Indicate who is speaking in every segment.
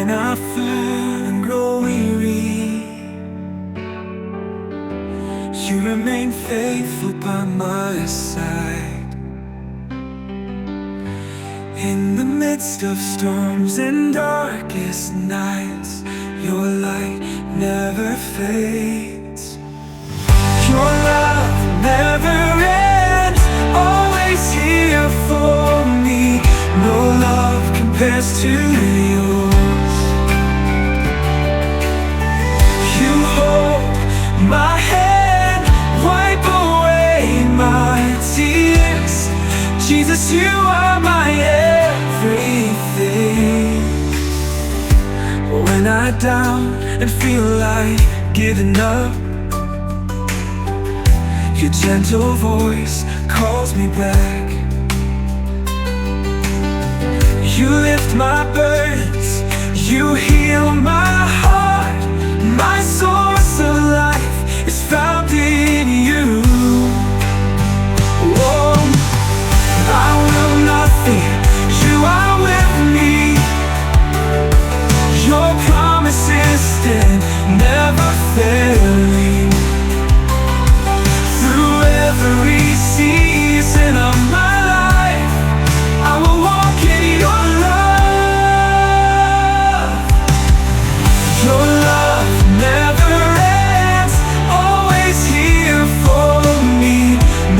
Speaker 1: when I fall and grow weary, you remain faithful by my side. In the midst of storms and darkest nights, your light never fades. Your love never ends, always here for me. No love compares to yours. You hold my hand, wipe away my tears. Jesus, you are my everything. When I down and feel like giving up, your gentle voice calls me back. You lift my burdens, you heal my heart. My source of life is found in you. Oh, I will not fear, you are with me. Your promises stand, never failing. Through every season of my life, I will walk in your love. Your love never ends, always here for me.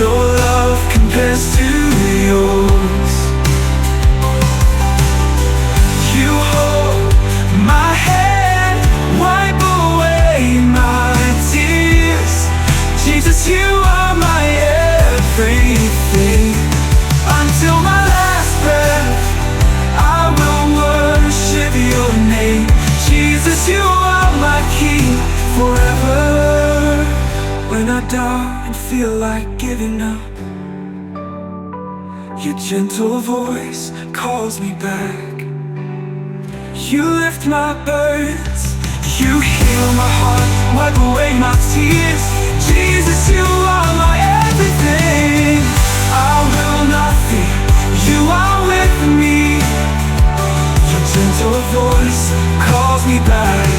Speaker 1: No love compares to yours. You hold my hand, wipe away my tears. Jesus, you are my everything. Until my last breath, I will worship your name. Jesus, you are my King forever. When I doubt and feel like giving up, your gentle voice calls me back. You lift my burdens, you heal my heart, wipe away my tears. Jesus, you are my everything. I will not fear, you are with me. Your gentle voice calls me back.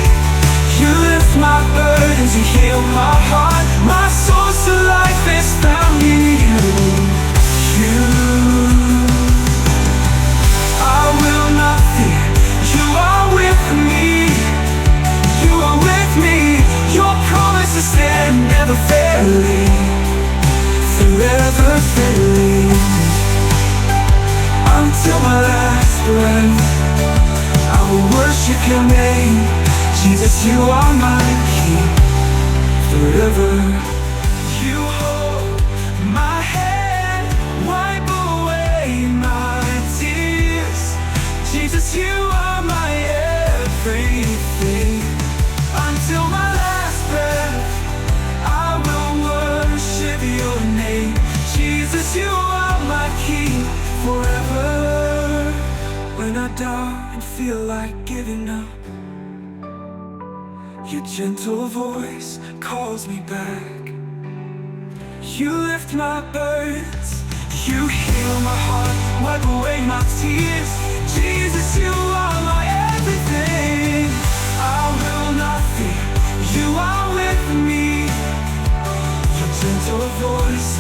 Speaker 1: You lift my burdens, you heal my heart. My source of life is found in you. I will not fear, you are with me. You are with me. Your promises stand, never failing, forever failing. Until my last breath, I will worship your name. Jesus, you are my King forever. You hold my hand, wipe away my tears. Jesus, you are my everything. Until my last breath, I will worship your name. Jesus, you are my King forever. When I doubt and feel like giving up, your gentle voice calls me back. You lift my burdens, you heal my heart, wipe away my tears. Jesus, you are my everything. I will not fear, you are with me. Your gentle voice